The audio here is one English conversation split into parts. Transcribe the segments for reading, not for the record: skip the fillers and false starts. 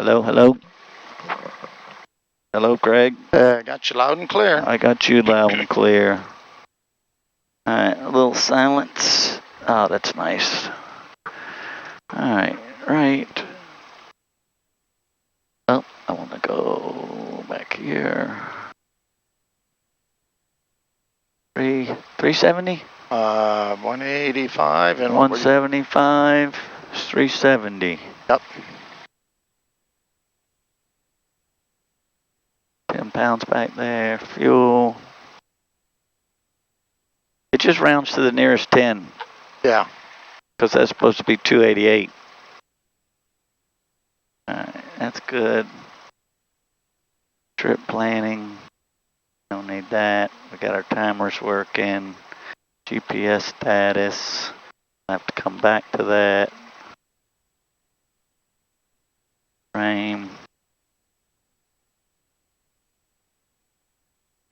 Hello, hello. Hello, Greg. Got you loud and clear. I got you loud and clear. All right, a little silence. Oh, that's nice. All right, right. Oh, I want to go back here. 370? 185 and 175, 370. Yep. 10 pounds back there. Fuel. It just rounds to the nearest 10. Yeah. Because that's supposed to be 288. Alright, that's good. Trip planning. Don't need that. We got our timers working. GPS status. I have to come back to that. Frame.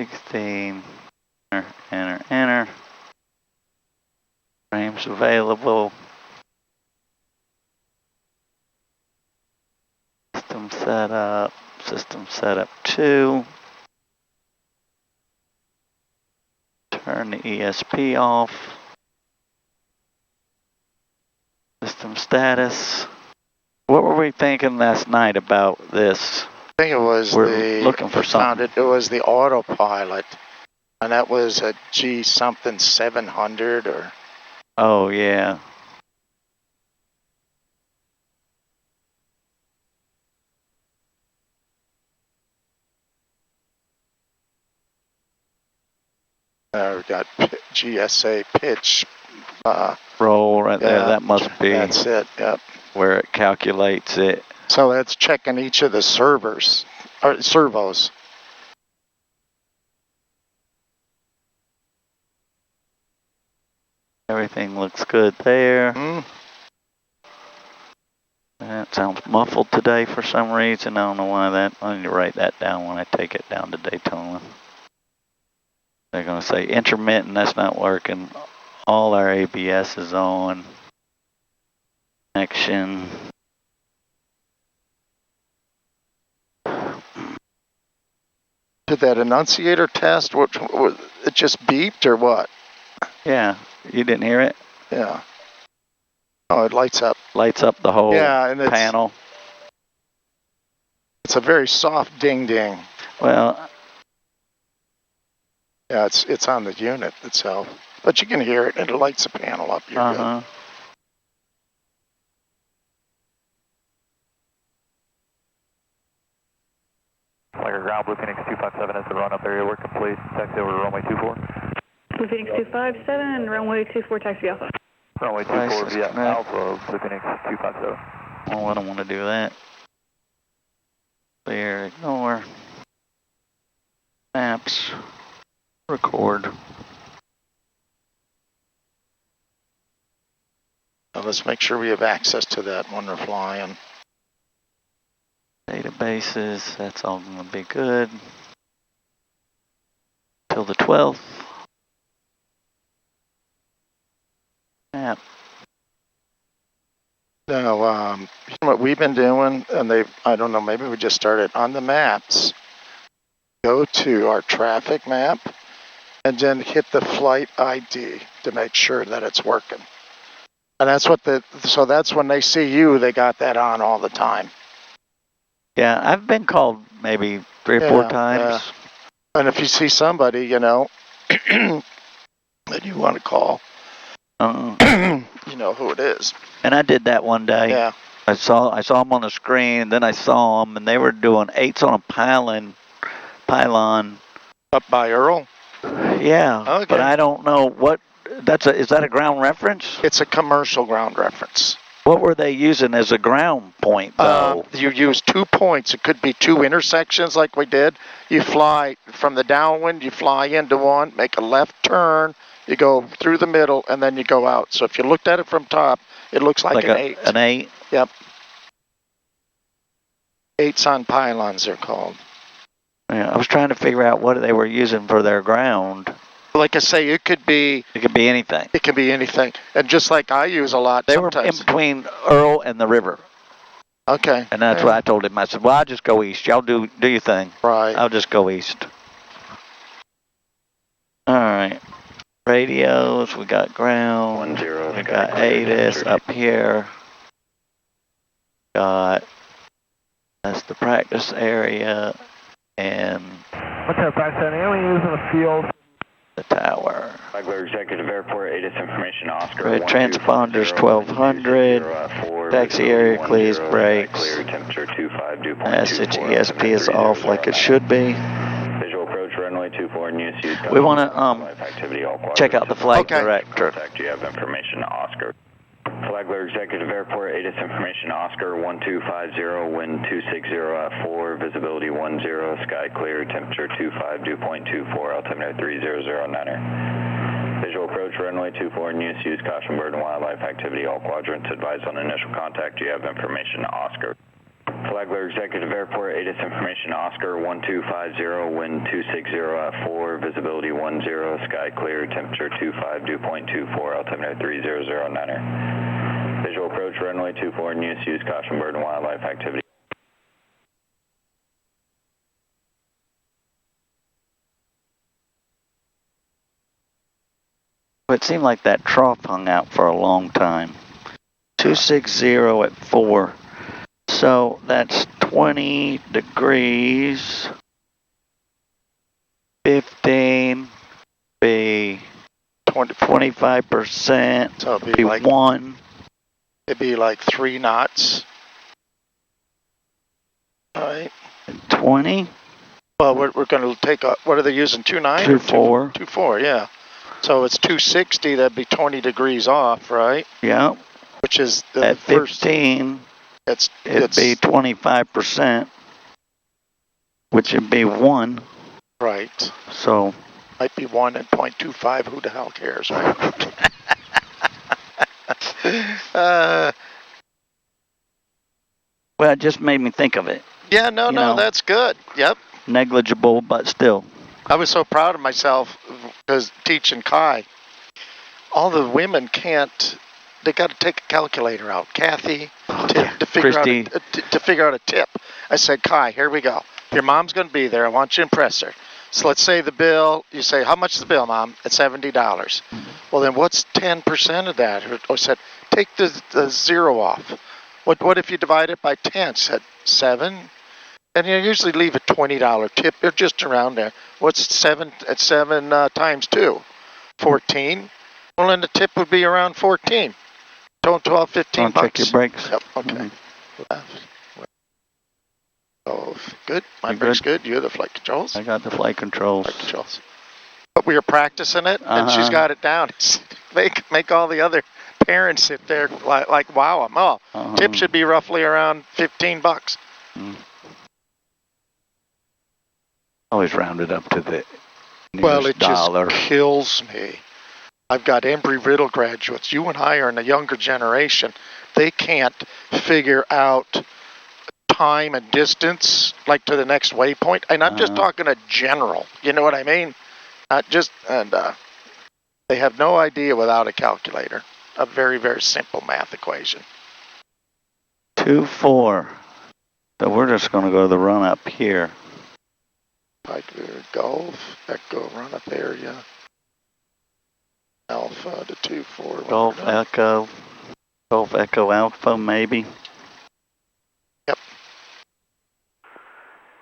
16. Enter, enter. Frames available. System setup. System setup 2. Turn the ESP off. System status. What were we thinking last night about this? I think it was looking for something. It was the autopilot, and that was a G something 700 or. Oh yeah. We got GSA pitch. Roll right there. That must be. That's it. Yep. Where it calculates it. So that's checking each of the servos. Everything looks good there. Mm. That sounds muffled today for some reason. I don't know why that. I need to write that down when I take it down to Daytona. They're going to say intermittent. That's not working. All our ABS is on. Action. Did that annunciator test? What it just beeped or what? Yeah, you didn't hear it? Yeah. Oh, it lights up. Lights up the whole and panel. It's a very soft ding ding. Well. Yeah, it's on the unit itself, but you can hear it and it lights the panel up. You're good. Flagger ground, Blue Phoenix 257 is the run-up area work complete. Taxi over to runway 24. Blue Phoenix 257 and runway 24 taxi alpha. Runway 24 via Alpha, Blue Phoenix 257. Oh, I don't want to do that. Clear, ignore. Maps. Record. Now let's make sure we have access to that when we're flying. Databases, that's all going to be good. Till the 12th. Map. Now, you know what we've been doing, and I don't know, maybe we just started on the maps. Go to our traffic map and then hit the flight ID to make sure that it's working. And that's what so that's when they see you, they got that on all the time. Yeah, I've been called maybe 3 or 4 times. Yeah. And if you see somebody, you know, that you want to call, you know who it is. And I did that one day. Yeah. I saw them on the screen, and then I saw them, and they were doing 8s on a pylon. Up by Earl? Yeah. Okay. But I don't know what, is that a ground reference? It's a commercial ground reference. What were they using as a ground point, though? You use 2 points. It could be 2 intersections like we did. You fly from the downwind, you fly into one, make a left turn, you go through the middle, and then you go out. So if you looked at it from top, it looks like an 8. An 8? Yep. 8s on pylons, they're called. Yeah, I was trying to figure out what they were using for their ground. Like I say, it could be anything. It can be anything. And just like I use a lot they sometimes. Were in between Earl and the river. Okay. And that's what I told him. I said, well, I'll just go east. Y'all do your thing. Right. I'll just go east. All right. Radios, we got ground. 10, we got ATIS up here. That's the practice area and Okay, 570, we're using the field. the tower. Flagler Executive Airport, ATIS information, Oscar. Red transponders 1200. Taxi area clears, brakes. Clear, temperature 25, dew point Message 24, ESP is off like it should be. Visual approach runway 24, news use. We want to check out the flight Okay. director. Contact, you have information, Oscar. Flagler Executive Airport, ATIS information, Oscar 1250, wind 260 at 4, visibility 10, sky clear, temperature 25, dew point 24, altimeter 3009er. Visual approach runway 24, news use, caution bird and wildlife activity, all quadrants advised on initial contact, you have information, Oscar. Flagler Executive Airport, ATIS information, Oscar 1250, wind 260 at 4, visibility 10, sky clear, temperature 25, dew point 24, altimeter 3009er. Visual approach runway 24, news use, caution bird and wildlife activity. It seemed like that trough hung out for a long time. 260 at 4. So that's 20 degrees. 15 be 25%. So it'd be like 1. It'd be like 3 knots. All right. 20. Well, we're going to take a, what are they using, 29? 24. 24, yeah. So it's 260, that'd be 20 degrees off, right? Yeah. Which is the At first, 15, it'd be it's 25%, which would be 1. right. So Might be 1 and 0.25, who the hell cares, right? well, it just made me think of it. Yeah, no, that's good. Yep. Negligible, but still. I was so proud of myself because teaching Kai, all the women can't. They got to take a calculator out, Kathy, to figure out a tip. I said, Kai, here we go. Your mom's going to be there. I want you to impress her. So let's say the bill. You say, how much is the bill, Mom? It's $70. Well, then what's 10% of that? I said, take the 0 off. What if you divide it by 10? Said 7. And you usually leave a $20 tip. They're just around there. What's 7 at 7 times 2? 14. Well, then the tip would be around 14. 12, 15 bucks. Check your brakes. Yep, okay. Oh, good. My brake's good. You have the flight controls? I got the flight controls. But we were practicing it, and she's got it down. Make all the other parents sit there like wow them. Oh, tip should be roughly around 15 bucks. Always rounded up to the well, it dollar. Just kills me. I've got Embry-Riddle graduates. You and I are in the younger generation. They can't figure out time and distance, like to the next waypoint. And I'm just talking a general. You know what I mean? Not just, and they have no idea without a calculator. A very, very simple math equation. 2-4. So we're just going to go to the run up here. Golf, Echo, run up area. Alpha to 2-4. Golf Echo Alpha, maybe. Yep.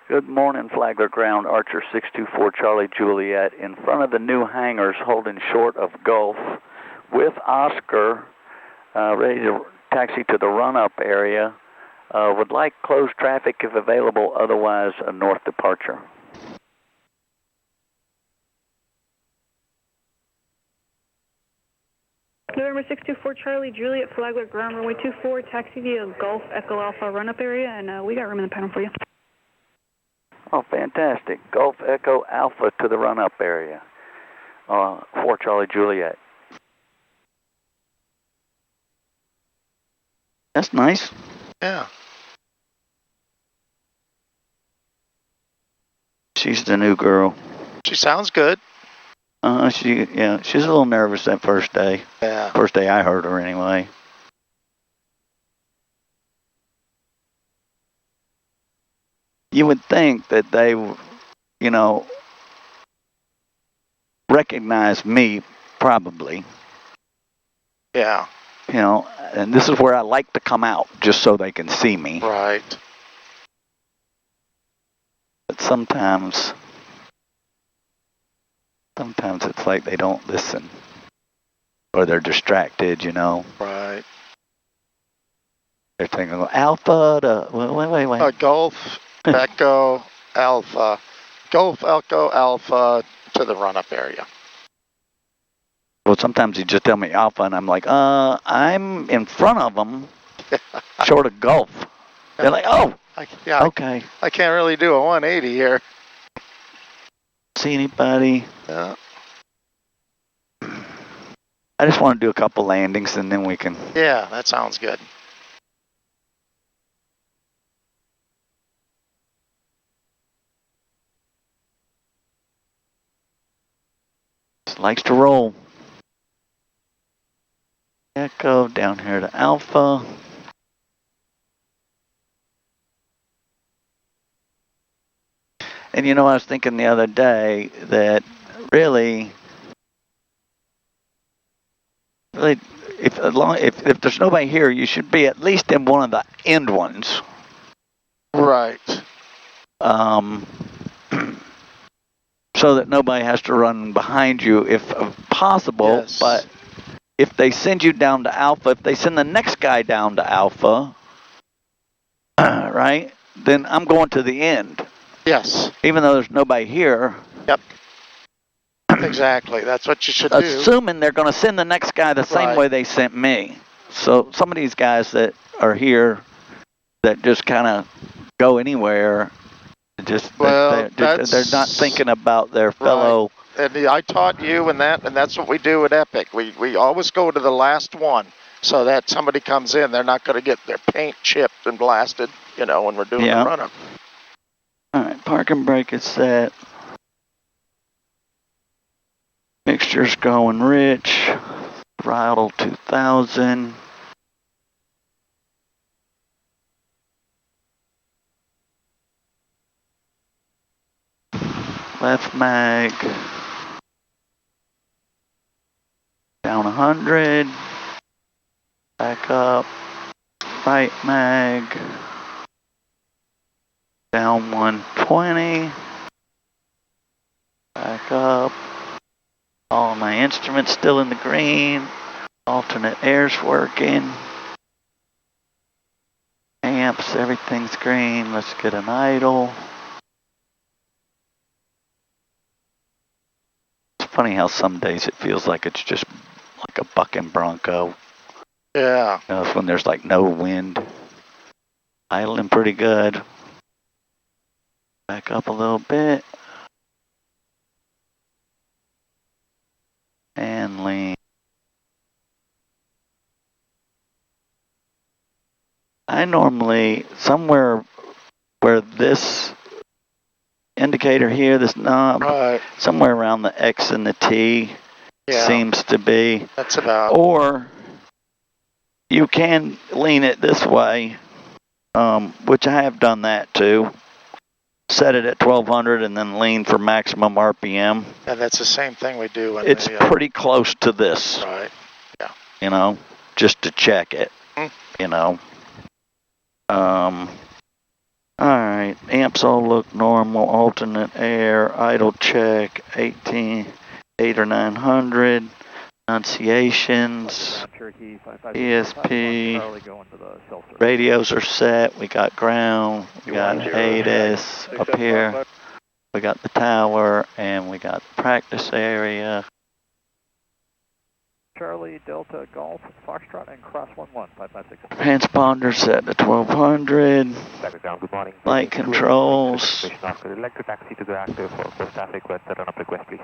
Good morning, Flagler Ground, Archer 624 Charlie Juliet, in front of the new hangars holding short of Gulf with Oscar, ready to taxi to the run-up area. Would like closed traffic if available, otherwise a north departure. November 624 Charlie Juliet, Flagler Ground, runway 24, taxi via Gulf Echo Alpha run-up area, and we got room in the panel for you. Oh, fantastic. Gulf Echo Alpha to the run-up area for Charlie Juliet. That's nice. Yeah. She's the new girl. She sounds good. She's a little nervous that first day. Yeah. First day I heard her anyway. you would think that they, you know, recognize me probably. Yeah. You know, and this is where I like to come out, just so they can see me. Right. But sometimes it's like they don't listen. Or they're distracted, you know. Right. They're thinking, Alpha to, wait. Golf, Echo, Alpha. Golf, Echo, Alpha to the run-up area. Well, sometimes you just tell me Alpha, and I'm like, I'm in front of them, short of Golf. They're like, oh, okay. I can't really do a 180 here. See anybody? Yeah. I just want to do a couple landings, and then we can. Yeah, that sounds good. Just likes to roll. Echo down here to Alpha. And you know, I was thinking the other day that really, if there's nobody here, you should be at least in one of the end ones. Right. So that nobody has to run behind you if possible. Yes. But if they send you down to Alpha, if they send the next guy down to Alpha, right, then I'm going to the end. Yes. Even though there's nobody here. Yep. Exactly. That's what you should do. Assuming they're going to send the next guy the same way they sent me. So some of these guys that are here that just kind of go anywhere, just they're not thinking about their fellow. Right. And I taught you and that's what we do at Epic. We always go to the last one so that somebody comes in, they're not going to get their paint chipped and blasted, you know, when we're doing the run-up. All right, parking brake is set. Mixture's going rich. Throttle 2000. Left mag. Down 100. Back up. Right mag. Down 120. Back up. All my instruments still in the green. Alternate air's working. Amps, everything's green. Let's get an idle. It's funny how some days it feels like it's just like a bucking bronco. Yeah. You know, it's when there's like no wind. Idling pretty good. Back up a little bit. And lean. I normally, somewhere where this indicator here, this knob, somewhere around the X and the T seems to be. That's about. Or you can lean it this way, which I have done that too. Set it at 1200 and then lean for maximum RPM. Yeah, that's the same thing we do. It's pretty close to this. Right. Yeah. You know, just to check it. You know. Alright, amps all look normal, alternate air, idle check, 8 or 900, enunciations, ESP, radios are set, we got ground, we got ADIS up here, we got the tower, and we got the practice area. Charlie, Delta, Golf, Foxtrot, and Cross 11, 556. Transponder set to 1200. Down, good morning. Light controls. I'd like to taxi to the active for coast traffic, but run up request, please.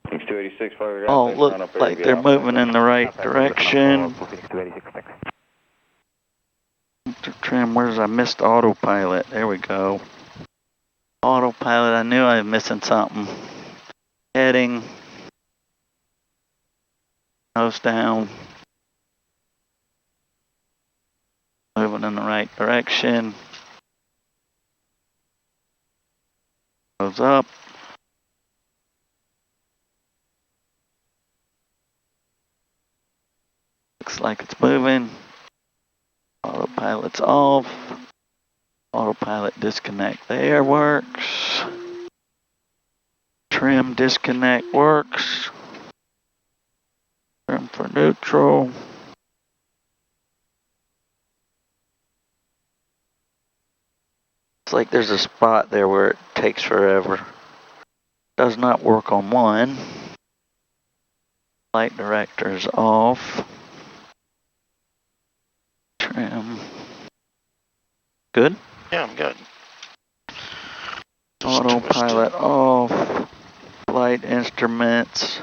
286, oh, look like they're moving in the right direction. Trim, where's I missed autopilot? There we go. Autopilot, I knew I was missing something. Heading. Nose down. Moving in the right direction. Goes up. Looks like it's moving. Autopilot's off. Autopilot disconnect there works. Trim disconnect works. Trim for neutral. It's like there's a spot there where it takes forever. Does not work on one. Light director's off. Trim. Good? Yeah, I'm good. Autopilot off. Flight instruments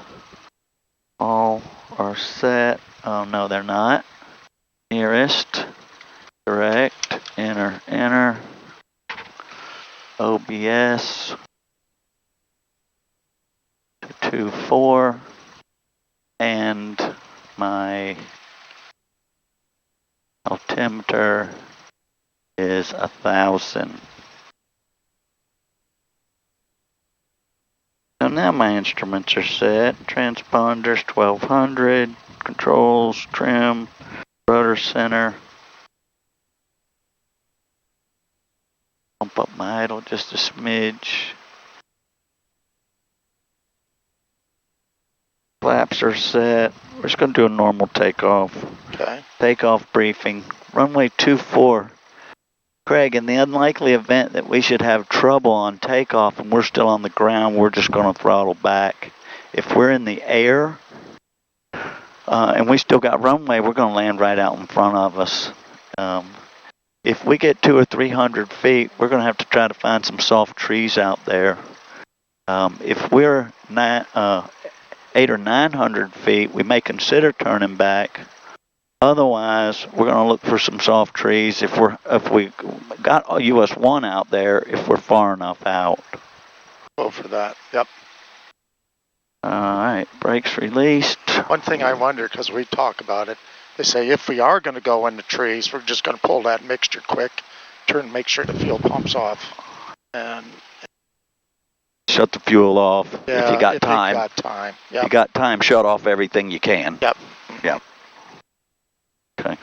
all are set. Oh no, they're not. Nearest. Direct. Enter. OBS. 224. And my altimeter is 1,000. So now my instruments are set. Transponders 1200, controls, trim, rudder center. Pump up my idle just a smidge. Flaps are set. We're just going to do a normal takeoff. Okay. Takeoff briefing. Runway 24. Craig, in the unlikely event that we should have trouble on takeoff and we're still on the ground, we're just going to throttle back. If we're in the air and we still got runway, we're going to land right out in front of us. If we get 200 or 300 feet, we're going to have to try to find some soft trees out there. If we're 800 or 900 feet, we may consider turning back. Otherwise, we're going to look for some soft trees if we got a US-1 out there, if we're far enough out. Go for that. Yep. All right, brakes released. One thing I wonder, because we talk about it, they say if we are going to go in the trees, we're just going to pull that mixture quick, make sure the fuel pump's off, and Shut the fuel off if you got time. If you got time. Yep. If you got time, shut off everything you can. Yep. Yep. Okay.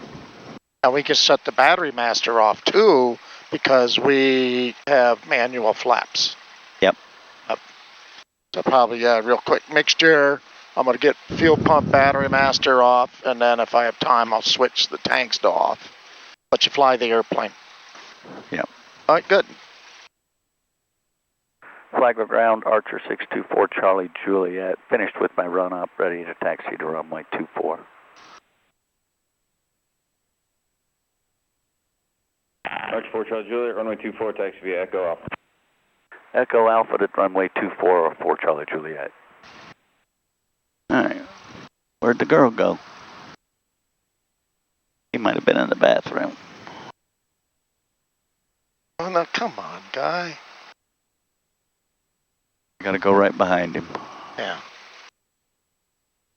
And we can shut the battery master off too, because we have manual flaps. Yep. So probably, real quick mixture. I'm going to get fuel pump battery master off, and then if I have time, I'll switch the tanks to off. Let you fly the airplane. Yep. All right, good. Flagler ground, Archer 624 Charlie Juliet. Finished with my run up, ready to taxi to runway 24. Archer 4 Charlie Juliet, runway 24, taxi via Echo Alpha. Echo Alpha to runway 24 or 4 Charlie Juliet. Alright. Where'd the girl go? He might have been in the bathroom. Oh, no, come on, guy. I gotta go right behind him. Yeah.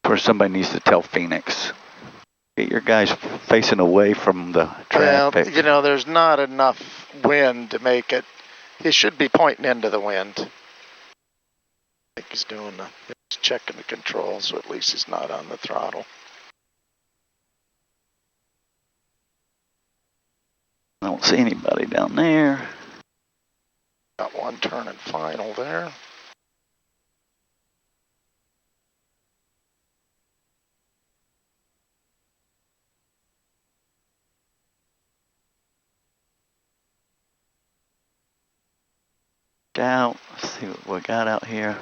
Or somebody needs to tell Phoenix. Get your guys facing away from the traffic. Well, there's not enough wind to make it. He should be pointing into the wind. I think he's he's checking the controls, so at least he's not on the throttle. I don't see anybody down there. Got one turn and final there. Out. Let's see what we got out here.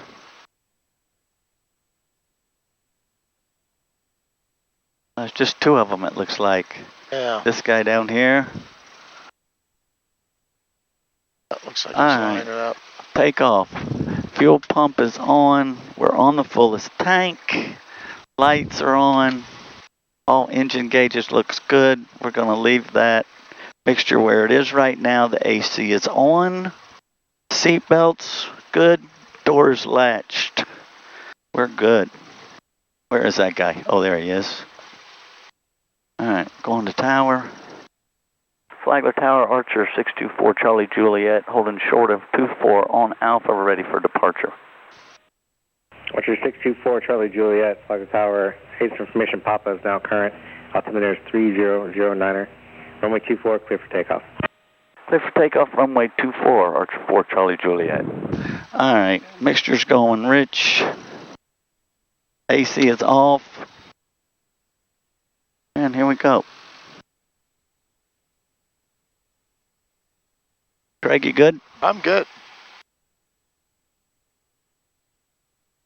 There's just two of them, it looks like. Yeah. This guy down here. That looks like he's lining up. Take off. Fuel pump is on. We're on the fullest tank. Lights are on. All engine gauges looks good. We're going to leave that mixture where it is right now. The AC is on. Seatbelts, good. Doors latched. We're good. Where is that guy? Oh, there he is. All right, going to tower. Flagler Tower, Archer 624 Charlie Juliet, holding short of 24 on Alpha, ready for departure. Archer 624 Charlie Juliet, Flagler Tower, Haste information Papa is now current. Altimeter is 3009er. Runway 24, clear for takeoff. Clear for takeoff, runway 24, Archer 4 Charlie Juliet. All right, mixture's going rich. AC is off. And here we go. Craig, you good? I'm good.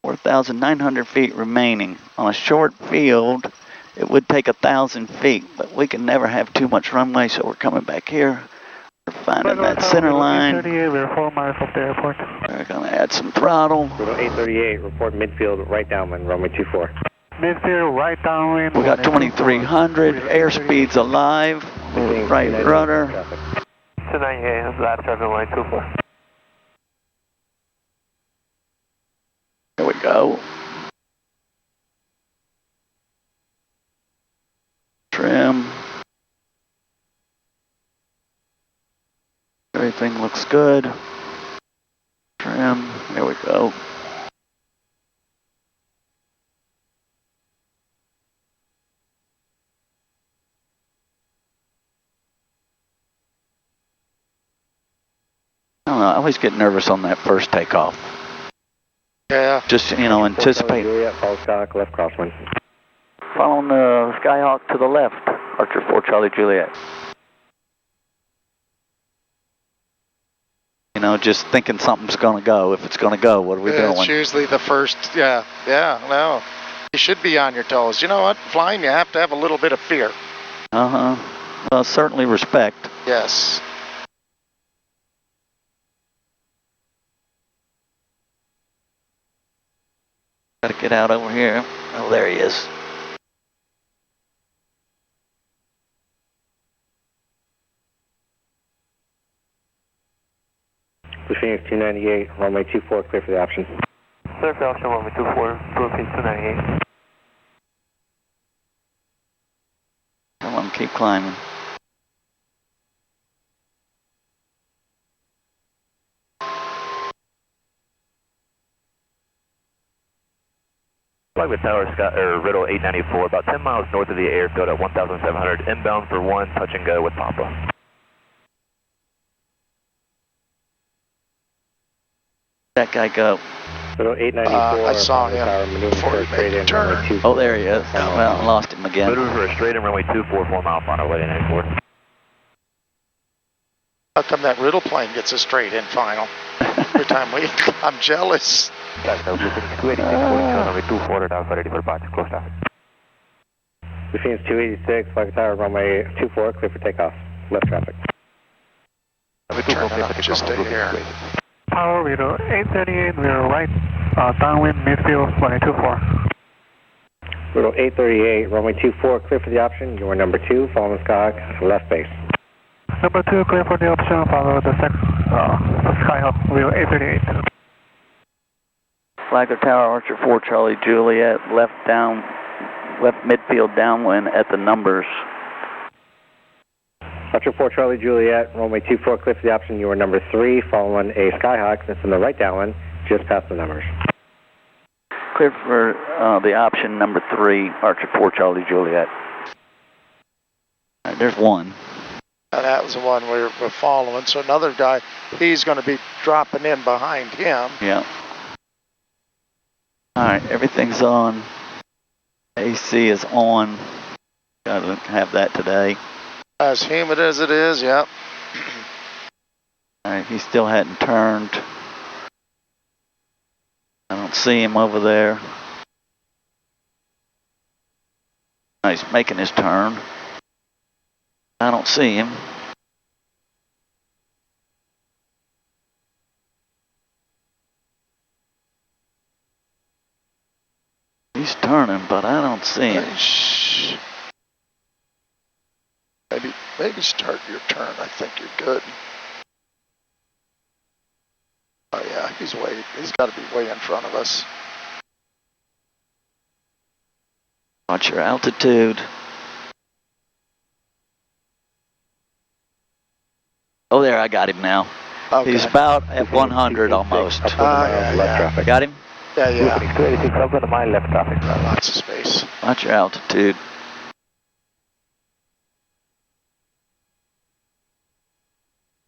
4,900 feet remaining. On a short field, it would take 1,000 feet, but we can never have too much runway, so we're coming back here. We're finding that center line. 838, we're 4 miles off the airport. We're going to add some throttle. 838, report midfield, right downwind, runway 24. Midfield, right downwind. We got 2,300, airspeed's alive, right rudder. 28, last 724. Here we go. Trim. Everything looks good. Trim. Here we go. I don't know, I always get nervous on that first takeoff. Yeah. Just, you know, anticipate. Juliet, false Skyhawk, left crosswind. Following the Skyhawk to the left, Archer 4 Charlie Juliet. You know, just thinking something's going to go. If it's going to go, what are we doing? It's usually the first, no. You should be on your toes. You know what? Flying, you have to have a little bit of fear. Uh-huh. Well, certainly respect. Yes. Got to get out over here. Oh, there he is. Phoenix 298, runway 24, clear for the option. Clear for option, runway 24, Phoenix 298. Come on, keep climbing. Flagler Tower, Riddle 894, about 10 miles north of the airfield at 1,700, inbound for 1, touch and go with Papa. That guy go. Riddle 894, I saw him before he made the turn. Oh, there he is. Well, lost him again. Maneuver for a straight and runway 24, 4 mile final, waiting 94. How come that Riddle plane gets a straight in final? Every time I'm jealous. Phoenix 286, runway 24, Alpha ready for departure, close traffic. Phoenix 286, Flagler Tower, runway 24, clear for takeoff, left traffic. Turn it up, just stay here. Power, Riddle 838, we're right, downwind, midfield, runway 24. Riddle 838, runway 24, clear for the option, you are number 2, following Skyhawk, left base. Number 2, clear for the option, follow the Skyhawk, Riddle 838. Flagler Tower, Archer 4 Charlie Juliet, left midfield downwind at the numbers. Archer 4 Charlie Juliet, runway 24, clear for the option, you are number 3, following a Skyhawk, that's in the right downwind, just past the numbers. Clear for the option number 3, Archer 4 Charlie Juliet. All right, there's one. And that was the one we're following. So another guy, he's going to be dropping in behind him. Yeah. All right, everything's on. AC is on. Got to have that today. As humid as it is, yep. All right, he still hadn't turned. I don't see him over there. Oh, he's making his turn. I don't see him. He's turning, but I don't see him. Maybe start your turn. I think you're good. Oh yeah, he's got to be way in front of us. Watch your altitude. Oh, there, I got him now. Okay. He's about at 100 almost. Yeah. Got him? Yeah. 286, I'll go to my left traffic. Lots of space. Watch your altitude.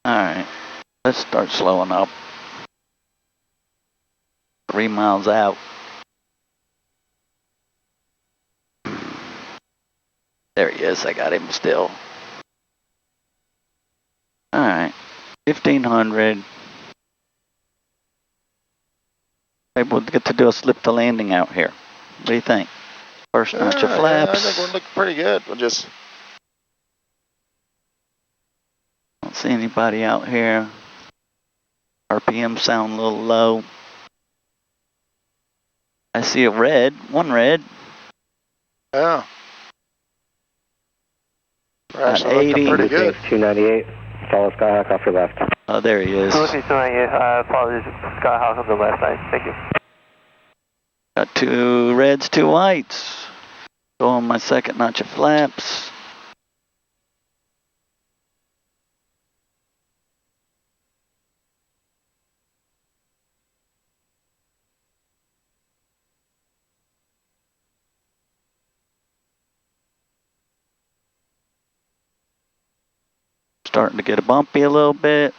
Alright, let's start slowing up. 3 miles out. There he is, I got him still. Alright, 1500. Maybe we'll get to do a slip to landing out here. What do you think? First notch of flaps. I think we're looking pretty good. We'll just... Don't see anybody out here. RPM sound a little low. I see a red, one red. Yeah. We're actually looking pretty good. 298, follow Skyhawk off your left. Oh, there he is. 298, follow Skyhawk on the left side. Thank you. Got 2 reds, 2 whites. Go on my second notch of flaps. Starting to get a bumpy a little bit.